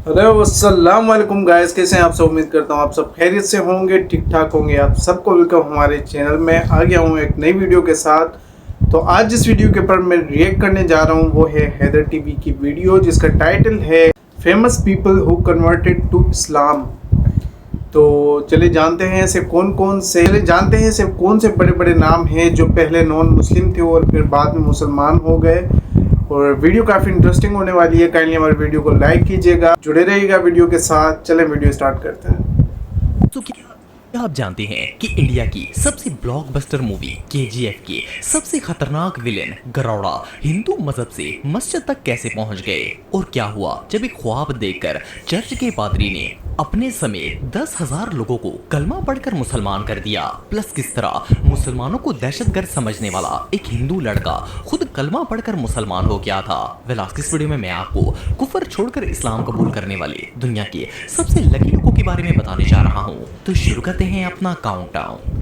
Hello अस्सलाम वालेकुम guys, कैसे हैं आप सब। उम्मीद करता हूँ आप सब खैरियत से होंगे, ठीक ठाक होंगे। आप सबको वेलकम हमारे चैनल में। आ गया हूँ एक नई वीडियो के साथ। तो आज जिस वीडियो के ऊपर मैं रिएक्ट करने जा रहा हूँ वो है हैदर टीवी की वीडियो, जिसका टाइटल है famous people who converted to Islam. तो चले जानते हैं ऐसे कौन से बड़े बड़े नाम हैं जो पहले नॉन मुस्लिम थे और फिर बाद में मुसलमान हो गए। और वीडियो काफ़ी इंटरेस्टिंग होने वाली है। काइंडली हमारे वीडियो को लाइक कीजिएगा, जुड़े रहिएगा वीडियो के साथ। चलें वीडियो स्टार्ट करते हैं। तो क्या आप जानते हैं कि इंडिया की सबसे ब्लॉकबस्टर मूवी केजीएफ के सबसे खतरनाक विलेन गरौड़ा हिंदू मजहब से मस्जिद तक कैसे पहुंच गए, और क्या हुआ जब एक ख्वाब देखकर चर्च के पादरी ने अपने समेत 10,000 लोगों को कलमा पढ़कर मुसलमान कर दिया। प्लस किस तरह मुसलमानों को दहशतगर्द समझने वाला एक हिंदू लड़का खुद कलमा पढ़कर मुसलमान हो गया था। आज इस वीडियो में मैं आपको कुफर छोड़कर इस्लाम कबूल करने वाले दुनिया के सबसे लकी लोगों के बारे में बताने जा रहा हूँ। तो शुरू करते हैं अपना काउंटडाउन।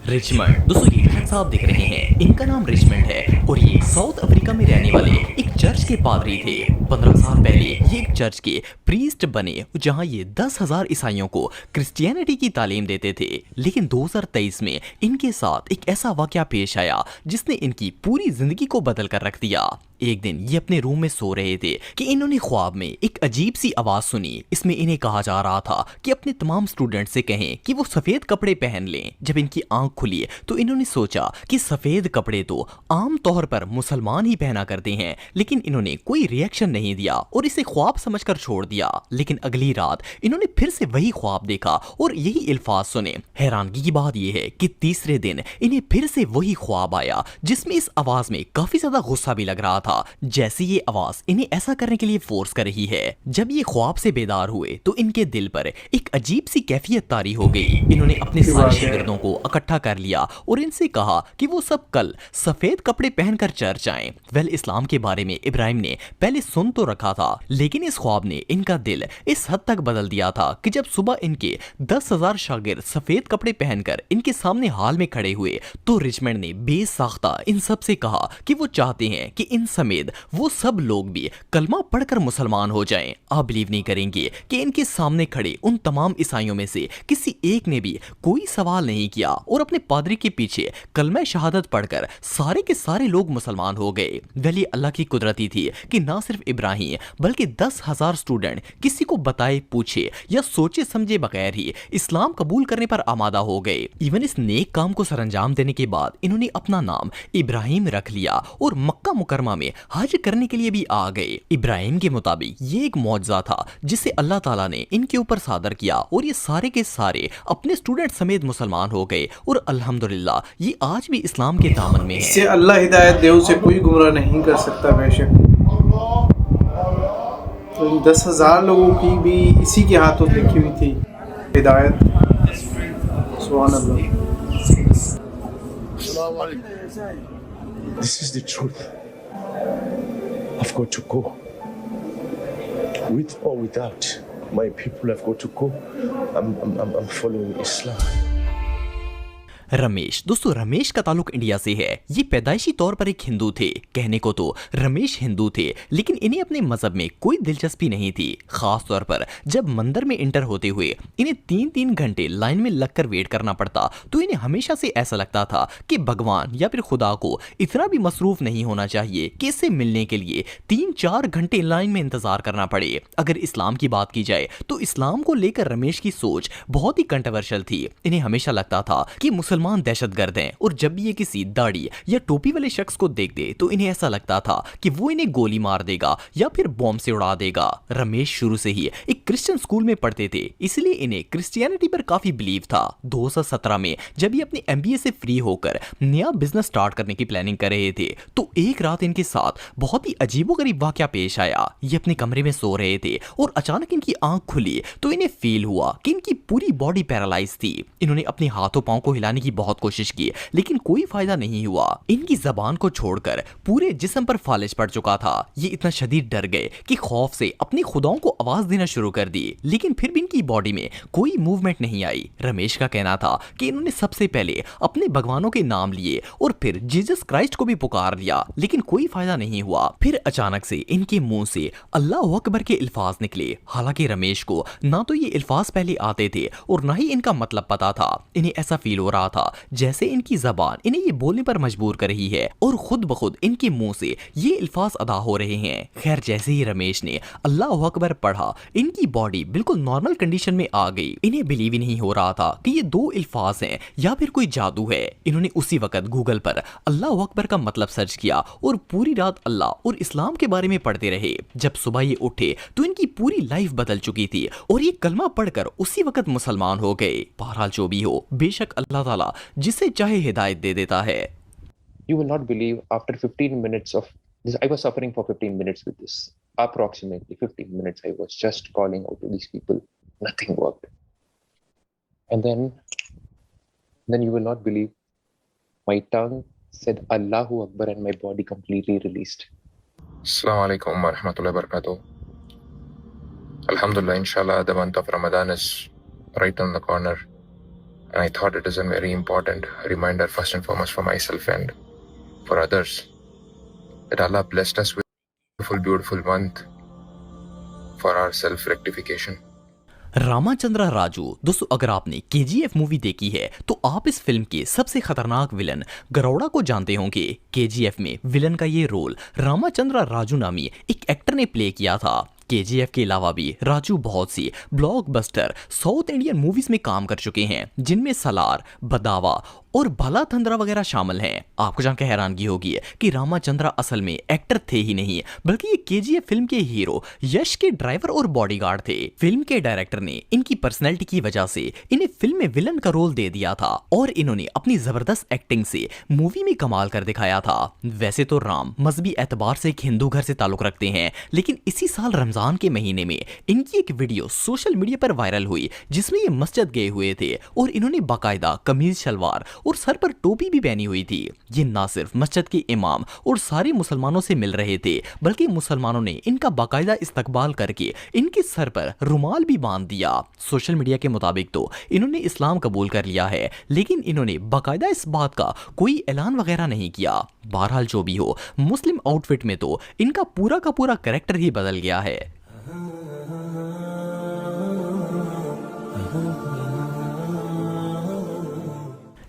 रिचमंड, दोस्तों ये शख्स आप देख रहे हैं, इनका नाम रिचमंड है और ये साउथ अफ्रीका में रहने वाले एक चर्च के पादरी थे। 15 साल पहले ये एक चर्च के प्रीस्ट बने, जहां ये 10,000 ईसाइयों को क्रिश्चियनिटी की तालीम देते थे। लेकिन 2023 में इनके साथ एक ऐसा वाकया पेश आया जिसने इनकी पूरी जिंदगी को बदल कर रख दिया। एक दिन ये अपने रूम में सो रहे थे कि इन्होंने ख्वाब में एक अजीब सी आवाज सुनी। इसमें इन्हें कहा जा रहा था कि अपने तमाम स्टूडेंट से कहें कि वो सफेद कपड़े पहन लें। जब इनकी आंख खुली तो इन्होंने सोचा कि सफेद कपड़े तो आम तौर पर मुसलमान ही पहना करते हैं, लेकिन इन्होंने कोई रिएक्शन नहीं दिया और इसे ख्वाब समझकर छोड़ दिया। लेकिन अगली रात इन्होंने फिर से वही ख्वाब देखा और यही अल्फाज सुने। हैरानगी की बात यह है कि तीसरे दिन इन्हें फिर से वही ख्वाब आया, जिसमें इस आवाज में काफी ज्यादा गुस्सा भी लग रहा था, जैसे ये आवाज इन्हें ऐसा करने के लिए फोर्स कर रही है। जब ये ख्वाब से बेदार हुए तो इनके दिल पर एक अजीब सी कैफियत तारी हो गई। इन्होंने अपने सारे शागिर्दों को इकट्ठा कर लिया और इनसे कहा कि वो सब कल सफेद कपड़े पहनकर चर्च आएं। इस्लाम के बारे में इब्राहिम ने पहले सुन तो रखा था, लेकिन इस ख्वाब ने इनका दिल इस हद तक बदल दिया था कि जब सुबह इनके 10,000 शागिर्द सफेद कपड़े पहनकर इनके सामने हाल में खड़े हुए तो रिचमंड ने बेसाख्ता इन सब से कहा कि वो चाहते हैं कि इन समेत वो सब लोग भी कलमा पढ़कर मुसलमान हो जाएं। आप बिलीव नहीं करेंगे कि इनके सामने खड़े उन तमाम ईसाइयों में से किसी एक ने भी कोई सवाल नहीं किया और अपने पादरी के पीछे कलमा शहादत पढ़कर सारे के सारे लोग मुसलमान हो गए। वली अल्लाह की कुदरती थी कि ना सिर्फ इब्राहिम बल्कि 10,000 स्टूडेंट किसी को बताए, पूछे या सोचे समझे बगैर ही इस्लाम कबूल करने पर आमादा हो गए। इवन इस नेक काम को सरंजाम देने के बाद इन्होंने अपना नाम इब्राहिम रख लिया और मक्का मुकरमा में हज करने के लिए भी आ गए। इब्राहिम के मुताबिक ये एक मौजज़ा था जिसे अल्लाह ताला ने इनके ऊपर सादर किया और ये सारे के सारे अपने स्टूडेंट समेत मुसलमान हो गए और अल्हम्दुलिल्लाह ये आज भी इस्लाम के दामन में है। इससे अल्लाह हिदायत दे, उसे कोई गुमराह नहीं कर सकता बेशक। तो इन 10,000 लोगों की भी इसी के हाथों लिखी हुई थी हिदायत। सुभान अल्लाह। This is the truth. I've got to go. With or without, my people have got to go. I'm following Islam. Ramesh, दोस्तों रमेश का ताल्लुक इंडिया से है। ये पैदाइशी तौर पर एक हिंदू थे। कहने को तो रमेश हिंदू थे, लेकिन इन्हें अपने मजहब में कोई दिलचस्पी नहीं थी। खास तौर पर जब मंदिर में इंटर होते हुए इन्हें 3-3 घंटे लाइन में लगकर वेट करना पड़ता तो इन्हें हमेशा से ऐसा लगता था कि भगवान या फिर खुदा को इतना भी मसरूफ नहीं होना चाहिए कि इससे मिलने के लिए 3-4 घंटे लाइन में इंतजार करना पड़े। अगर इस्लाम की बात की जाए तो इस्लाम को लेकर रमेश की सोच बहुत ही कंट्रोवर्शियल थी। इन्हें हमेशा लगता था कि मुसलमान दहशतगर्द हैं और जब भी ये किसी दाढ़ी या टोपी वाले शख्स को देखते तो इन्हें ऐसा लगता था कि वो इन्हें गोली मार देगा या फिर बॉम्ब से उड़ा देगा। रमेश शुरू से ही एक क्रिश्चियन स्कूल में पढ़ते थे, इसलिए इन्हें क्रिश्चियनिटी पर काफी बिलीव था। 2017 में जब ये अपने एमबीए से फ्री होकर नया बिजनेस स्टार्ट करने की प्लानिंग कर रहे थे तो एक रात इनके साथ बहुत ही अजीबोगरीब वाकया पेश आया। ये अपने कमरे में सो रहे थे और अचानक इनकी आंख खुली तो इन्हें फील हुआ कि इनकी पूरी बॉडी पैरालाइज थी। इन्होंने अपने हाथों पांव को हिलाने की की बहुत कोशिश की लेकिन कोई फायदा नहीं हुआ। इनकी जबान को छोड़कर पूरे जिस्म पर फालिश पड़ चुका था। ये इतना शदीद डर गए कि खौफ से अपनी खुदाओं को आवाज देना शुरू कर दी, लेकिन फिर भी इनकी बॉडी में कोई मूवमेंट नहीं आई। रमेश का कहना था कि इन्होंने सबसे पहले अपने भगवानों के नाम लिए और फिर जीसस क्राइस्ट को भी पुकार लिया, लेकिन कोई फायदा नहीं हुआ। फिर अचानक से इनके मुंह से अल्लाह अकबर के अल्फाज निकले। हालांकि रमेश को ना तो ये अल्फाज पहले आते थे और ना ही इनका मतलब पता था। इन्हें ऐसा फील हो रहा था जैसे इनकी जबान इन्हें ये बोलने पर मजबूर कर रही है और खुद ब खुद इनके मुंह से ये अल्फाज अदा हो रहे हैं। खैर, जैसे ही रमेश ने अल्लाह अकबर पढ़ा, इनकी बॉडी बिल्कुल नॉर्मल कंडीशन में आ गई। इन्हें बिलीव ही नहीं हो रहा था कि ये दो अल्फाज हैं या फिर कोई जादू है। इन्होंने उसी वक्त गूगल पर अल्लाह अकबर का मतलब सर्च किया और पूरी रात अल्लाह और इस्लाम के बारे में पढ़ते रहे। जब सुबह ये उठे तो इनकी पूरी लाइफ बदल चुकी थी और ये कलमा पढ़कर उसी वक्त मुसलमान हो गए। बहरहाल जो भी हो, बेशक अल्लाह ताला जिसे चाहे हिदायत दे देता है। You will not believe, after 15 minutes of this, I was suffering for 15 minutes with this. Approximately 15 minutes, I was just calling out to these people. Nothing worked. And then you will not believe, my tongue said Allahu Akbar and my body completely released. Assalamu alaikum wa rahmatullahi wa barakatuh. Alhamdulillah, inshallah, the month of Ramadan is right on the corner. And I thought it is a very important reminder, first and foremost, for myself and for others, that Allah blessed us with a beautiful, beautiful month for our self-rectification. रामाचंद्रा Raju. दोस्तों, अगर आपने KGF movie देखी है तो आप इस film के सबसे खतरनाक विलन गरौड़ा को जानते होंगे। KGF में विलन का ये रोल रामाचंद्रा राजू नामी एक एक्टर ने प्ले किया था। KGF के अलावा भी राजू बहुत सी ब्लॉकबस्टर साउथ इंडियन मूवीज में काम कर चुके हैं, जिनमें सलार, बदावा और भला थंद्रा वगैरह शामिल हैं। आपको जानकर हैरानगी होगी कि रामाचंद्रा असल में एक्टर थे ही नहीं, बल्कि ये KGF फिल्म के हीरो यश के ड्राइवर और बॉडीगार्ड थे। फिल्म के डायरेक्टर ने इनकी पर्सनैलिटी की वजह से इन्हें फिल्म में विलन का रोल दे दिया था और इन्होंने अपनी जबरदस्त एक्टिंग से मूवी में कमाल कर दिखाया था। वैसे तो राम मजहबी एतबार से एक हिंदू घर से ताल्लुक रखते हैं, लेकिन इसी साल रमजान के महीने में इनकी एक वीडियो सोशल मीडिया पर वायरल हुई जिसमें ये मस्जिद गए हुए थे और इन्होंने बाकायदा कमीज शलवार और सर पर टोपी भी पहनी हुई थी। ये ना सिर्फ मस्जिद के इमाम और सारे मुसलमानों से मिल रहे थे, बल्कि मुसलमानों ने इनका बाकायदा इस्तकबाल करके इनके सर पर रुमाल भी बांध दिया। सोशल मीडिया के मुताबिक तो इन्होंने इस्लाम कबूल कर लिया है, लेकिन इन्होंने बाकायदा इस बात का कोई ऐलान वगैरह नहीं किया। बहरहाल जो भी हो, मुस्लिम आउटफिट में तो इनका पूरा का पूरा कैरेक्टर ही बदल गया है।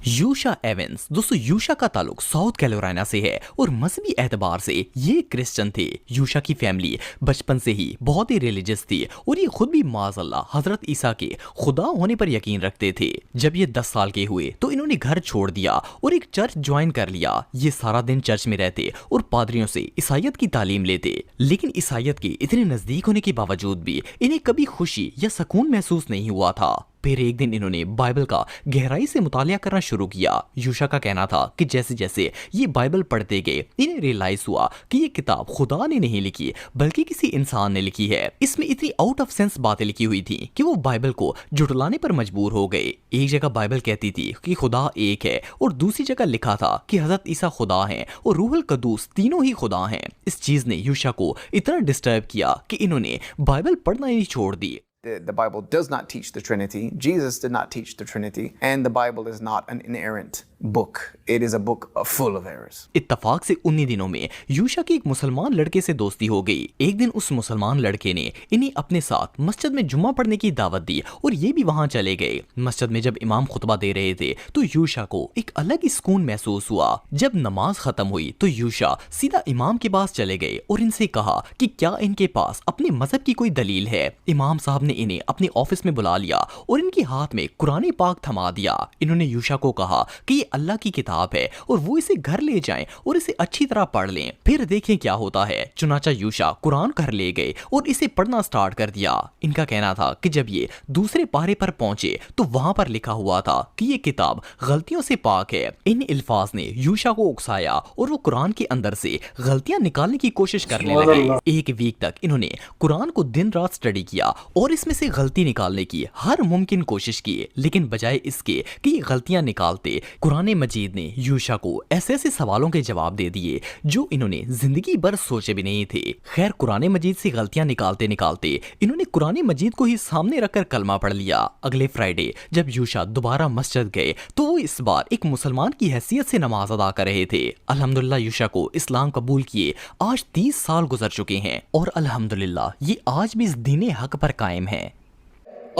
यूशा एवेंस। दोस्तों, यूशा का ताल्लुक साउथ कैरोलिना से है और मजहबी एतबार से ये क्रिश्चियन थे। यूशा की फैमिली बचपन से ही बहुत ही रिलीजियस थी और ये खुद भी माज़अल्लाह हजरत ईसा के खुदा होने पर यकीन रखते थे। जब ये 10 साल के हुए तो इन्होंने घर छोड़ दिया और एक चर्च ज्वाइन कर लिया। ये सारा दिन चर्च में रहते और पादरियों से ईसाइयत की तालीम लेते, लेकिन ईसाइयत के इतने नजदीक होने के बावजूद भी इन्हें कभी खुशी या सुकून महसूस नहीं हुआ था। फिर एक दिन इन्होंने बाइबल का गहराई से मुतालिया करना शुरू किया। यूशा का कहना था कि जैसे जैसे ये बाइबल पढ़ते गए, इन्हें रियलाइज हुआ कि ये किताब खुदा ने नहीं लिखी बल्कि किसी इंसान ने लिखी है। इसमें इतनी आउट ऑफ सेंस बातें लिखी हुई थी कि वो बाइबल को जुटलाने पर मजबूर हो गए। एक जगह बाइबल कहती थी कि खुदा एक है और दूसरी जगह लिखा था कि हजरत ईसा खुदा हैं और रूहुल कदूस तीनों ही खुदा हैं। इस चीज ने यूशा को इतना डिस्टर्ब किया कि इन्होंने बाइबल पढ़ना ही छोड़ दी। The Bible does not teach the Trinity. Jesus did not teach the Trinity. And the Bible is not an inerrant book. It is a book full of errors. इत्तफाक से उन्हीं दिनों में यूशा की एक मुसलमान लड़के से दोस्ती हो गई। एक दिन उस मुसलमान लड़के ने इन्हें अपने साथ मस्जिद में जुम्मा पढ़ने की दावत दी और ये भी वहां चले गए। मस्जिद में जब इमाम खुतबा दे रहे थे तो यूशा को एक अलग ही सुकून महसूस हुआ। जब नमाज खत्म हुई तो यूशा सीधा इमाम के पास चले गए और इनसे कहा कि क्या इनके पास अपने मजहब की कोई दलील है। इमाम साहब ने इन्हें अपने ऑफिस में बुला लिया और इनके हाथ में कुरान पाक थमा दिया। इन्होंने यूशा को कहा कि ये अल्लाह की किताब है और वो इसे घर ले जाएं और इसे अच्छी तरह पढ़ लें। फिर देखें क्या होता है। चुनाचा यूशा कुरान घर ले गए और इसे पढ़ना स्टार्ट कर दिया। इनका कहना था कि जब ये दूसरे पारे पर पहुंचे तो वहां पर लिखा हुआ था कि ये किताब गलतियों से पाक है। इन अल्फाज ने यूशा को उकसाया और वो कुरान के अंदर से गलतियां निकालने की कोशिश करने लगे। एक वीक तक इन्होंने कुरान को दिन रात स्टडी किया और इसमें से गलती निकालने की हर मुमकिन कोशिश की, लेकिन बजाय इसके कि ये गलतियां निकालते, कुरान मजीद ने यूशा को ऐसे ऐसे सवालों के जवाब दे दिए जो इन्होंने जिंदगी भर सोचे भी नहीं थे। खैर, कुरान मजीद से गलतियां निकालते निकालते इन्होंने कुरान मजीद को ही सामने रखकर कलमा पढ़ लिया। अगले फ्राइडे जब यूशा दोबारा मस्जिद गए तो वो इस बार एक मुसलमान की हैसियत से नमाज अदा कर रहे थे। अल्हम्दुलिल्लाह यूशा को इस्लाम कबूल किए आज 30 साल गुजर चुके हैं और अल्हम्दुलिल्लाह ये आज भी इस दीन हक पर कायम है।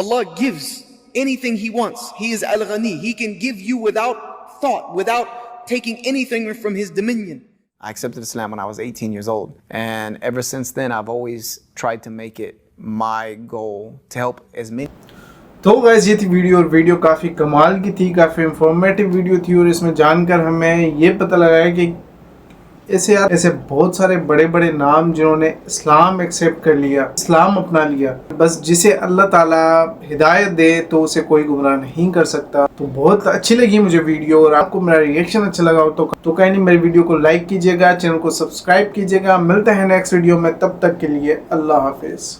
Allah gives anything He wants. He is Al-Ghani. He can give you without thought, without taking anything from His dominion. I accepted Islam when I was 18 years old. And ever since then, I've always tried to make it my goal to help as many. तो guys ये थी video और video काफ़ी कमाल की थी, काफ़ी informative video थी और इसमें जानकर हमें ये पता लगा कि ऐसे बहुत सारे बड़े बड़े नाम जिन्होंने इस्लाम एक्सेप्ट कर लिया, इस्लाम अपना लिया। बस जिसे अल्लाह ताला हिदायत दे तो उसे कोई गुमराह नहीं कर सकता। तो बहुत अच्छी लगी मुझे वीडियो और आपको मेरा रिएक्शन अच्छा लगा हो तो कहीं नहीं मेरी वीडियो को लाइक कीजिएगा, चैनल को सब्सक्राइब कीजिएगा। मिलते हैं नेक्स्ट वीडियो में, तब तक के लिए अल्लाह हाफिज़।